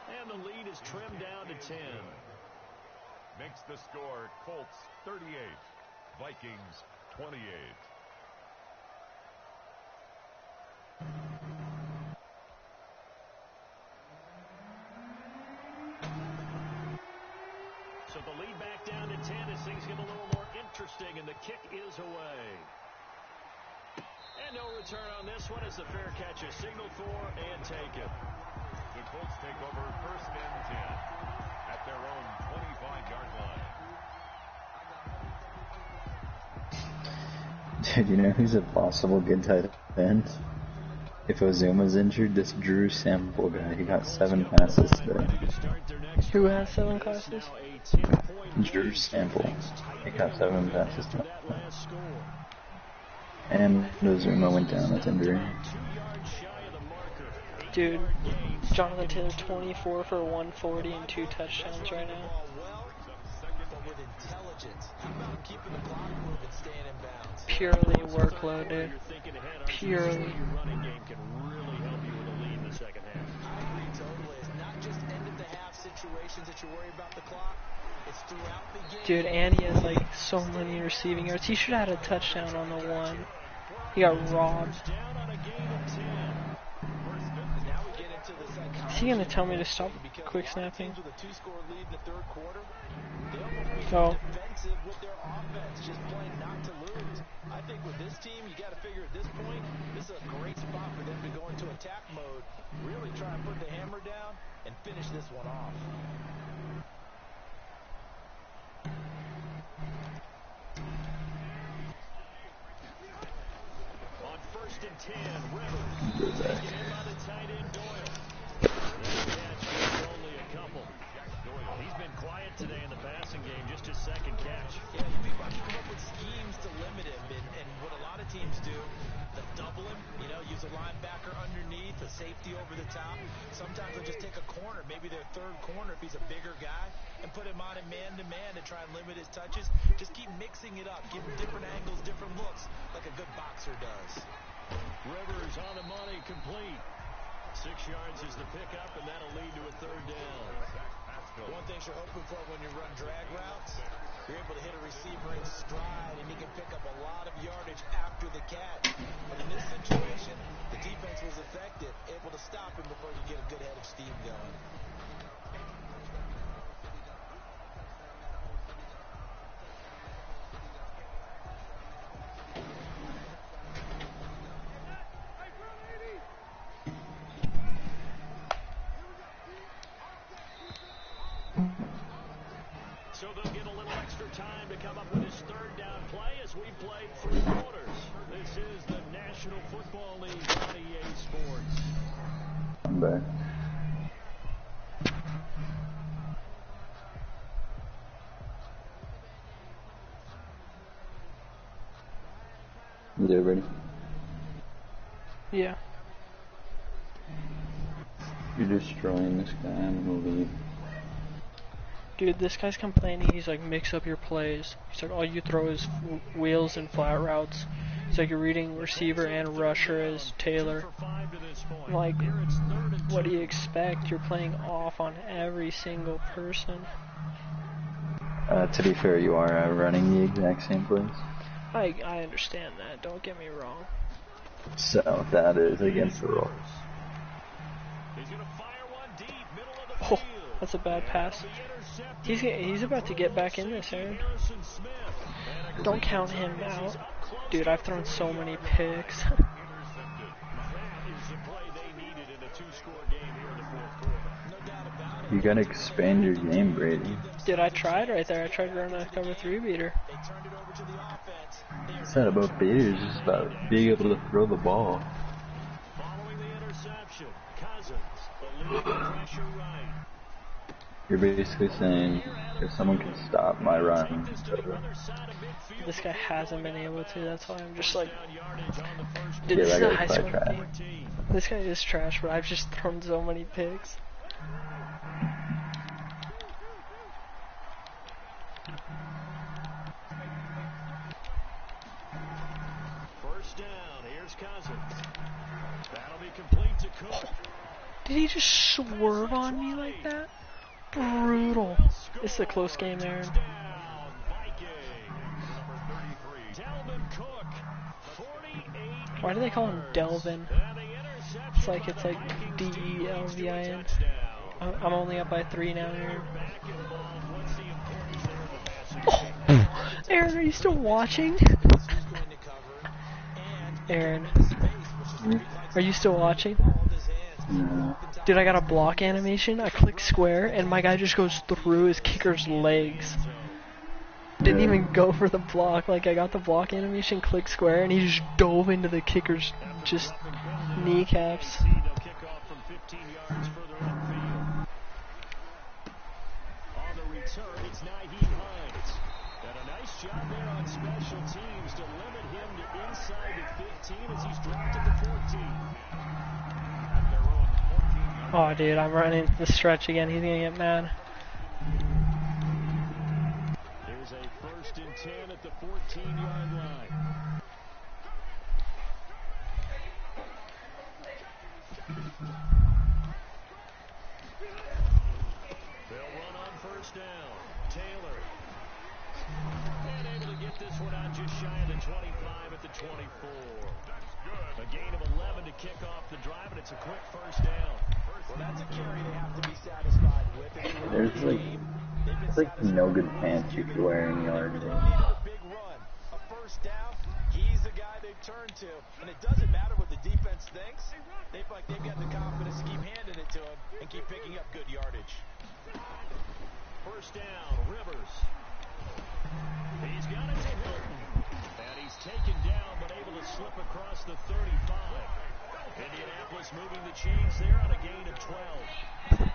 And the lead is trimmed down to 10. Makes the score Colts 38, Vikings 28. So the lead back down to 10 as things get a little more interesting, and the kick is away. And no return on this one as the fair catch is signaled for and taken. The Colts take over first and 10 at their own 25-yard line. dude, you know who's a possible good tight end? If Ozuma's injured, this Drew Sample guy, he got 7 passes today. Who has 7 classes? Drew Sample, he got 7 passes today. And Ozuma went down with injury. 2 yards shy of the marker. Dude, Jonathan Taylor 24 for 140 and 2 touchdowns right now. But with intelligence, how about keeping the clock moving, staying in bounds? Purely workload, dude. Purely. Your running game can really help you with a lead in the second half. I agree totally. It's not just end of the half situations that you worry about the clock. It's throughout the game. Dude, and he has like so many receiving yards. He should have had a touchdown on the one. He got robbed. Down on a gain of 10. Now we get into the psychology. Is he gonna tell me to stop quick snapping? With a 2-score lead in the third quarter, they almost become Oh. defensive with their offense, just playing not to lose. I think with this team, you got to figure at this point, this is a great spot for them to go into attack mode, really try and put the hammer down and finish this one off. On 1st and 10, Rivers. Taken in by the tight end, Doyle. That catch was only a couple. He's been quiet today in the passing game, just his second catch. Yeah, you think about coming up with schemes to limit him, and what a lot of teams do, they'll double him, use a linebacker underneath, a safety over the top. Sometimes they'll just take a corner, maybe their third corner if he's a bigger guy, and put him on a man-to-man to try and limit his touches. Just keep mixing it up, give him different angles, different looks, like a good boxer does. Rivers on the money, complete. 6 yards is the pickup, and that'll lead to a third down. One thing you're hoping for when you run drag routes, you're able to hit a receiver in stride, and he can pick up a lot of yardage after the catch. But in this situation, the defense was effective, able to stop him before you get a good head of steam going. So they'll get a little extra time to come up with his third down play as we play 3 quarters. This is the National Football League on EA Sports. I'm back. Is everybody? Yeah. You're destroying this guy. I'm gonna leave. Dude, this guy's complaining. He's like, mix up your plays. He's like, all you throw is wheels and flat routes. He's like, you're reading receiver and rusher as Taylor. I'm like, what do you expect? You're playing off on every single person. To be fair, you are running the exact same plays. I understand that. Don't get me wrong. So that is against the rules. He's gonna fire one deep, middle of the Oh, field. that's a bad pass. He's about to get back in this, Aaron. Don't count him out. Dude, I've thrown so many picks. That is the play they needed in a 2-score game here in the 4th quarter. No doubt about it. You gotta expand your game, Brady. Dude, I tried right there. I tried to run a cover 3 beater. They turned it over to the offense. It's not about beaters, it's about being able to throw the ball. Following the interception, Cousins, the lead pressure right. You're basically saying if someone can stop my run. This guy hasn't been able to. That's why I'm just like, Yardage on the first dude, Yeah, this is that a high guy's school probably game. trash. This guy is trash, but I've just thrown so many picks. First down, here's Cousins. That'll be complete to Cook. Did he just swerve on me like that? Brutal. This is a close game, Aaron. Down, Vikings, number 33. Delvin Cook, 48. Why do they call him Delvin? And the interception It's like Delvin. I'm only up by 3 now, Aaron. back involved. What's the importance there of the passing game? Oh, Aaron, are you still watching? Aaron, are you still watching? No. Dude, I got a block animation. I click square, and my guy just goes through his kicker's legs. Didn't even go for the block. Like, I got the block animation, click square, and he just dove into the kicker's just kneecaps. They'll kick off from 15 yards further upfield. On the return, it's Naheem Hines. And a nice job there on special teams to limit him to inside the 15 as he's dropped at the 14. At their own Oh, dude, I'm running the stretch again. He's gonna get mad. Here's a 1st and 10 at the 14-yard line. They'll run on 1st down. Taylor. And able to get this one out just shy of the 25 at the 24. A gain of 11 to kick off the drive, and it's a quick 1st down. Well, that's a carry they have to be satisfied with. There's like no good pants you could wear in yards. A big run, a 1st down. He's the guy they turn to, and it doesn't matter what the defense thinks. They feel like they've got the confidence to keep handing it to him and keep picking up good yardage. 1st down, Rivers. He's got it to Hilton, and he's taken down, but able to slip across the 35. Indianapolis moving the chains there on a gain of 12.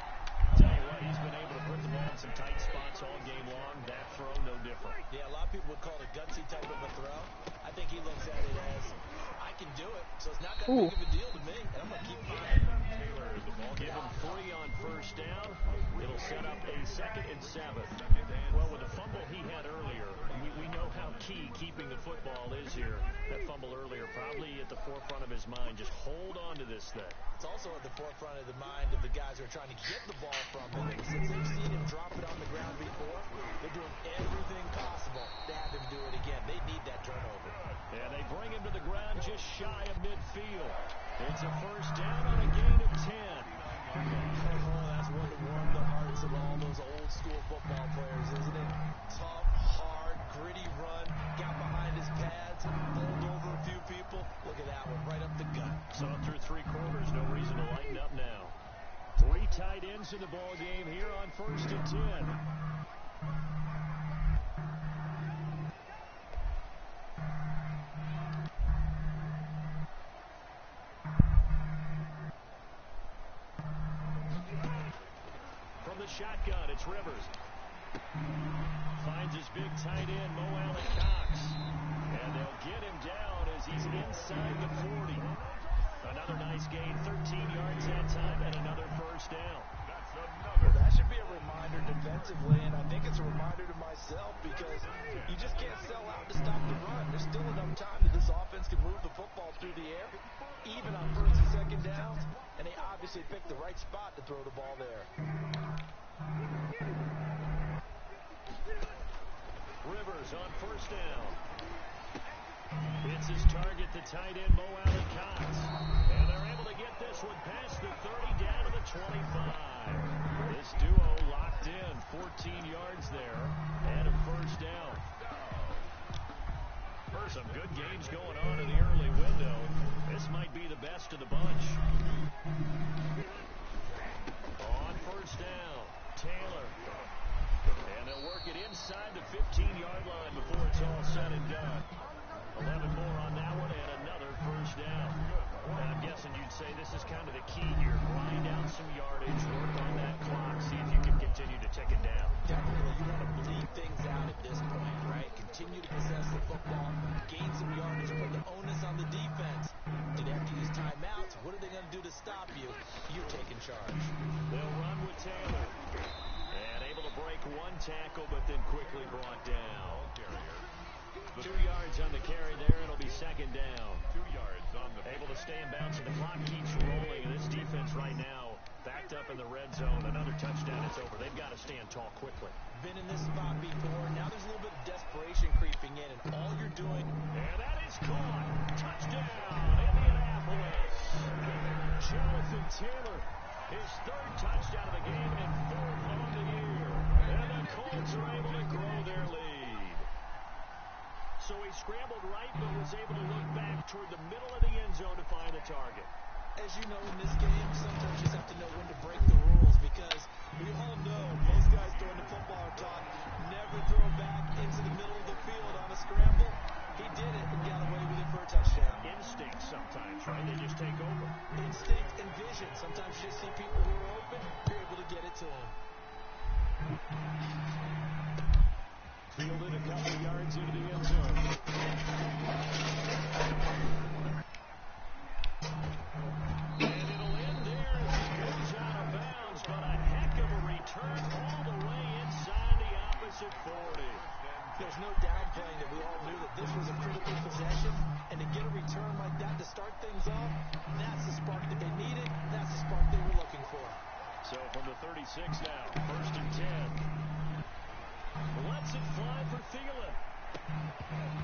Tell you what, he's been able to put the ball in some tight spots all game long. That throw, no different. Yeah, a lot of people would call it a gutsy type of a throw. I think he looks at it as, I can do it, so it's not that big of a deal to me, and I'm going to keep firing. Taylor, the ball, give him 3 on 1st down. It'll set up a 2nd and 7. Well, with the fumble he had earlier, we know how key keeping the football is here. That fumble earlier probably at the forefront of his mind. Just hold on to this thing. It's also at the forefront of the mind of the guys who are trying to get the ball from him. And since they've seen him drop it on the ground before, they're doing everything possible to have him do it again. They need that turnover. And they bring him to the ground just shy of midfield. It's a 1st down on a gain of 10. Oh, that's one to warm the hearts of all those old school football players, isn't it? Tough, hard, gritty run, got behind his pads, bowled over a few people. Look at that one, right up the gut. Saw it through 3 quarters, no reason to lighten up now. 3 tight ends in the ball game here on 1st and 10. From the shotgun, it's Rivers. Finds his big tight end, Mo Allen-Cox. And they'll get him down as he's inside the 40. Another nice gain, 13 yards that time, and another 1st down. Well, that should be a reminder defensively, and I think it's a reminder to myself because you just can't sell out to stop the run. There's still enough time that this offense can move the football through the air, even on 1st and 2nd downs, and they obviously picked the right spot to throw the ball there. Rivers on 1st down. It's his target, the tight end, Mo Allen-Cox. And they're able to get this one past the 30 down to the 25. This duo locked in, 14 yards there, and a 1st down. Some good games going on in the early window. This might be the best of the bunch. On 1st down, Taylor. And they'll work it inside the 15-yard line before it's all said and done. 11 more on that one and another 1st down. And I'm guessing you'd say this is kind of the key here. Grind out some yardage, work on that clock, see if you can continue to tick it down. Definitely, you want to bleed things out at this point, right? Continue to possess the football, gain some yardage, put the onus on the defense. Do they have to use timeouts? What are they going to do to stop you? You're taking charge. They'll run with Taylor. And able to break 1 tackle, but then quickly brought down. 2 yards on the carry there. It'll be 2nd down. 2 yards on the able to stay in bounds, and the clock keeps rolling. And this defense right now backed up in the red zone. Another touchdown, it's over. They've got to stand tall quickly. Been in this spot before. Now there's a little bit of desperation creeping in, and all you're doing. And that is caught. Touchdown, Indianapolis. Jonathan Taylor, his 3rd touchdown of the game and 4th on the year. And the Colts are able to grow their lead. So he scrambled right, but was able to look back toward the middle of the end zone to find the target. As you know, in this game, sometimes you just have to know when to break the rules because we all know most guys throwing the football are taught never throw back into the middle of the field on a scramble. He did it and got away with it for a touchdown. Instinct sometimes, right? They just take over. Instinct and vision. Sometimes you just see people who are open, you're able to get it to them. Fielded a couple of yards into the end zone. And it'll end there as he comes out 6 now. 1st and 10. Lets it fly for Thielen.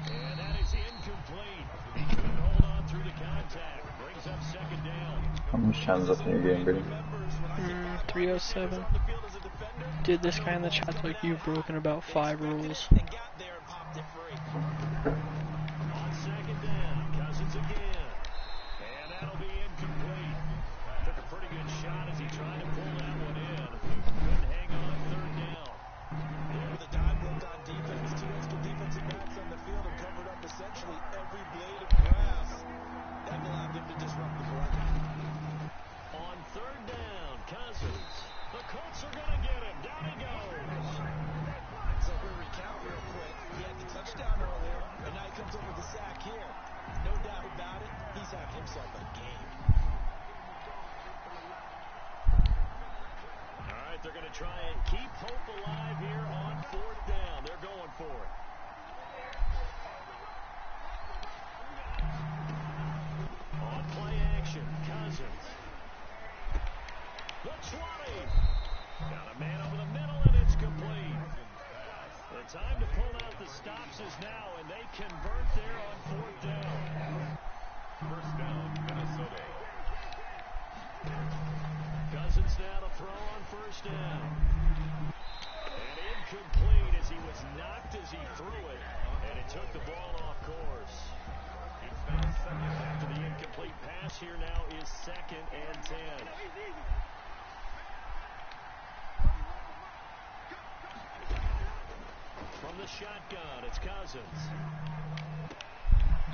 And that is incomplete. Couldn't hold on through the contact. Brings up 2nd down. How much time is left in your game, Brady? 3:07. Dude, this guy in the chat's like, you've broken about 5 rules. On 2nd down, Cousins again. And that'll be incomplete. Took a pretty good shot as he tried to pull that one in. Couldn't hang on 3rd down. With a dive work on defense, 2 extra defensive backs on the field and covered up essentially every blade of grass. That allowed them to disrupt the play. On 3rd down, Cousins. The Colts are going to get him. Down he goes. So we'll recount real quick. He had the touchdown earlier, and now he comes up with a sack here. No doubt about it, he's having himself a game. All right, they're going to try and keep hope alive here on 4th down. They're going for it. On play action, Cousins. The 20. Got a man over the middle, and it's complete. The time to pull out the stops is now, and they convert there on 4th down. 1st down, Minnesota. Cousins now to throw on 1st down. And incomplete as he was knocked as he threw it, and it took the ball off course. After the incomplete pass, here now is 2nd and 10. From the shotgun, it's Cousins.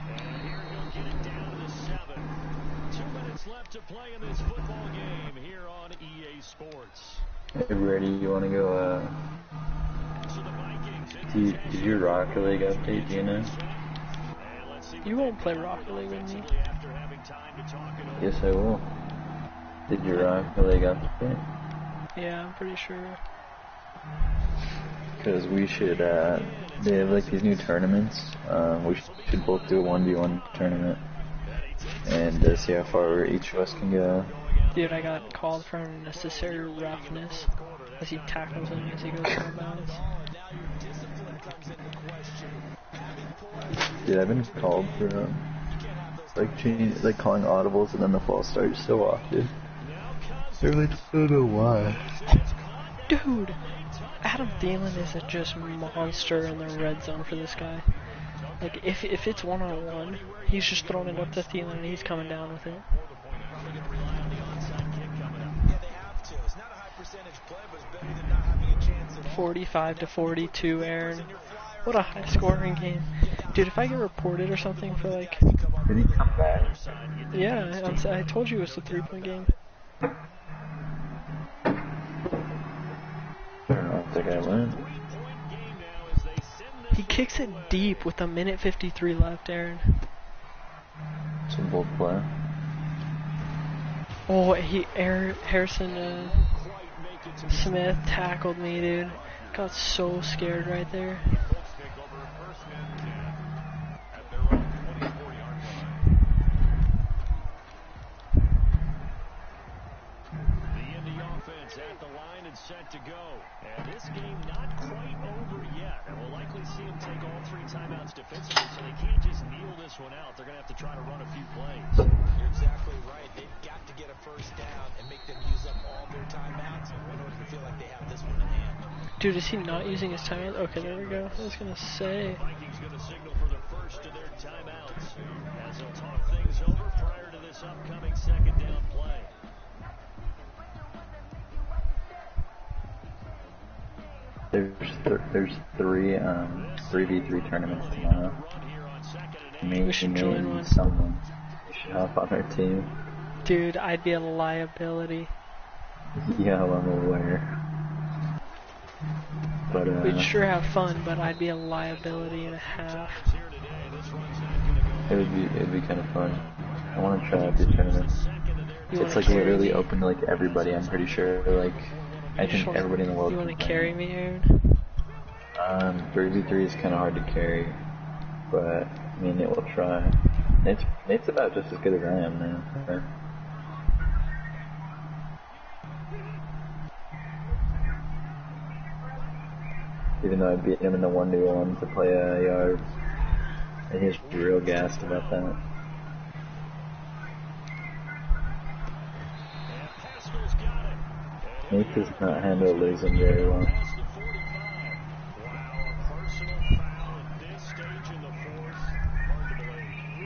And here he'll get it down to 7. 2 minutes left to play in this football game here on EA Sports. Hey, Brady, you want to go, So the Vikings did your Rocket League update, do you know? You won't play Rocket League with me. Yes, I will. Did your Rocket League update? Yeah, I'm pretty sure. Because we should, they have like these new tournaments. We should both do a 1v1 tournament and see how far each of us can go. Dude, I got called for unnecessary roughness as he tackles him as he goes out of bounds. Dude, I've been called for like calling audibles and then the false start so often. I really don't know why. Dude, Adam Thielen is a just monster in the red zone for this guy. Like, if it's one-on-one, he's just throwing it up to Thielen and he's coming down with it. 45-42, Aaron. What a high-scoring game. Dude, if I get reported or something for, like... Did he come back? Yeah, I told you it was a 3-point game. I don't know if that guy went. He kicks it deep with a minute 53 left, Aaron. It's a bold play. Oh, Harrison Smith tackled me, dude. Got so scared right there. At the line and set to go. And this game not quite over yet. And we'll likely see him take all 3 timeouts defensively, so they can't just kneel this one out. They're going to have to try to run a few plays. You're exactly right. They've got to get a 1st down and make them use up all their timeouts in order to feel like they have this one in hand. Dude, is he not using his timeout? Okay, there we go. I was going to say. Vikings going to signal for the first of their timeouts as they'll talk things over prior to this upcoming 2nd down play. There's 3v3 tournaments tomorrow. We should join one. Someone should hop on our team. Dude, I'd be a liability. Yeah, I'm aware. But We'd sure have fun, but I'd be a liability and a half. It'd be kind of fun. I want to try out these tournaments. It's like literally open to like everybody. I'm pretty sure. Like I think everybody in the world. You want to carry me, Aaron? 3v3 is kind of hard to carry, but I mean it will try. Nate's about just as good as I am now. even though I beat him in the 1v1 to play yards. And he's real gassed about that. Nate does not handle losing very well.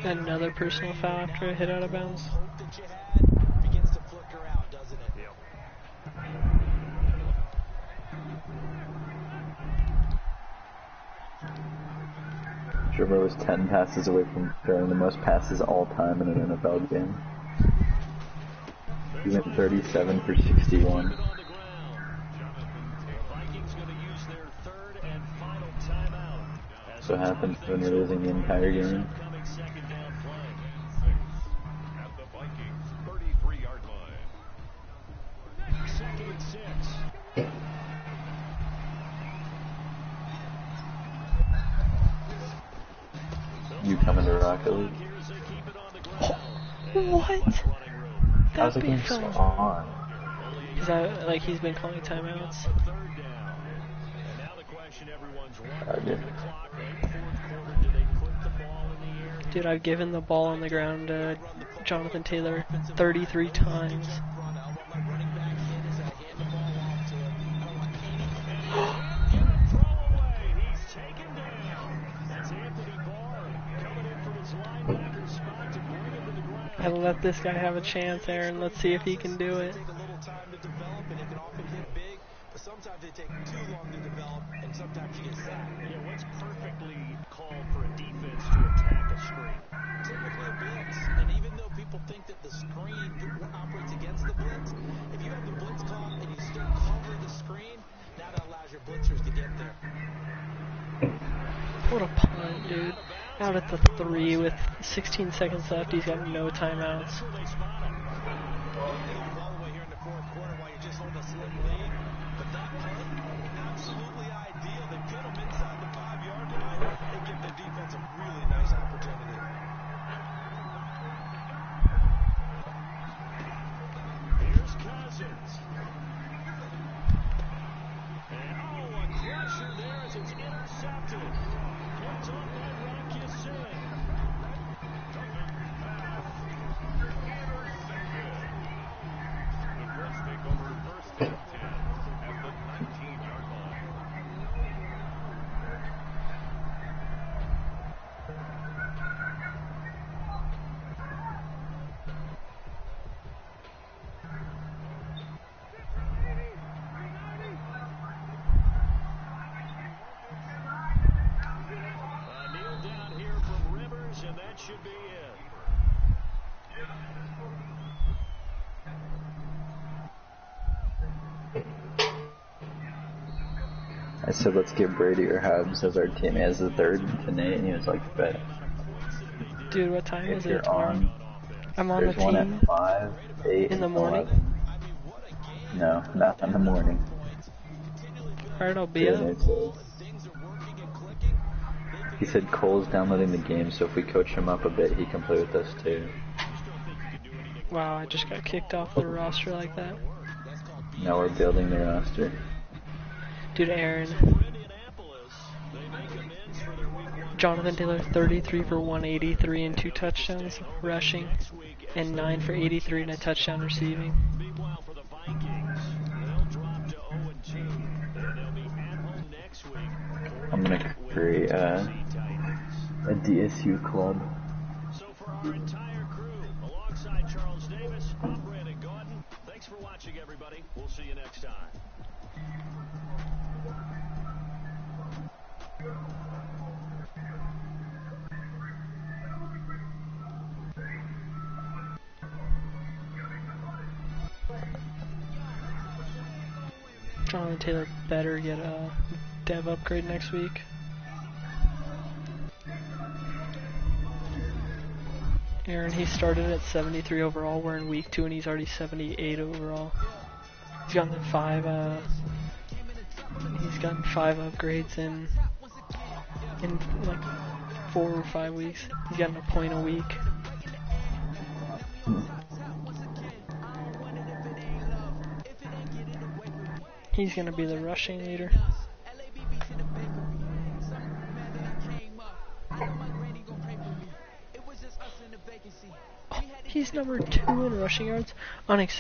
Another personal foul after a hit out of bounds. Begins to flicker out, doesn't it? Yep. Shermer was 10 passes away from throwing the most passes all time in an NFL game. He went 37 for 61. That's what happens when you're losing the entire game. At the Vikings 33-yard line. 2nd and 6. You coming to Rocket League? What? How's the That'd be game so fun. on? Because he's been calling timeouts. Dude, I've given the ball on the ground to Jonathan Taylor 33 times. I let this guy have a chance, Aaron. Let's see if he can do it. Sometimes they take too long to develop, and sometimes you get sacked. Yeah, what's perfectly called for a defense to attack a screen? Typically a blitz, and even though people think that the screen operates against the blitz, if you have the blitz call and you still cover the screen, now that allows your blitzers to get there. What a punt, dude. Out at the 3 with 16 seconds left. He's got no timeouts. All the way here in the fourth quarter while you're just holding a slim lead. But that punt, absolutely ideal. They pin them inside the 5-yard line and give the defense a really nice opportunity. Here's Cousins. And a crusher there as it's intercepted. Picked up by Rock Ya-Sin. The Colts take over 1st and 10 at the 19-yard line. Kneel down here from Rivers, and that should be it. I said, let's get Brady or Hubbs as our team as the third to Nate, and he was like, bet. Dude, what time If is you're it tomorrow? on, I'm on the there's one team at 5, 8, in the and morning. 11. No, not in the morning. Alright, I'll be Yeah, up. Nate said. He said Cole's downloading the game, so if we coach him up a bit, he can play with us too. Wow, I just got kicked off the roster like that. Now we're building the roster. Dude, Aaron. Jonathan Taylor, 33 for 183 and 2 touchdowns rushing, and 9 for 83 and a touchdown receiving. Meanwhile, for the Vikings, they'll drop to 0-2, and they'll be at home next week. I'm gonna create a DSU club. So for our entire crew, alongside Charles Davis, I'm Brandon Gordon. Thanks for watching, everybody. We'll see you next time. Jonathan Taylor better get a dev upgrade next week. Aaron, he started at 73 overall. We're in week 2 and he's already 78 overall. He's gotten 5 upgrades in like 4 or 5 weeks. He's gotten a point a week. He's gonna be the rushing leader. He's number 2 in rushing yards. Unacceptable.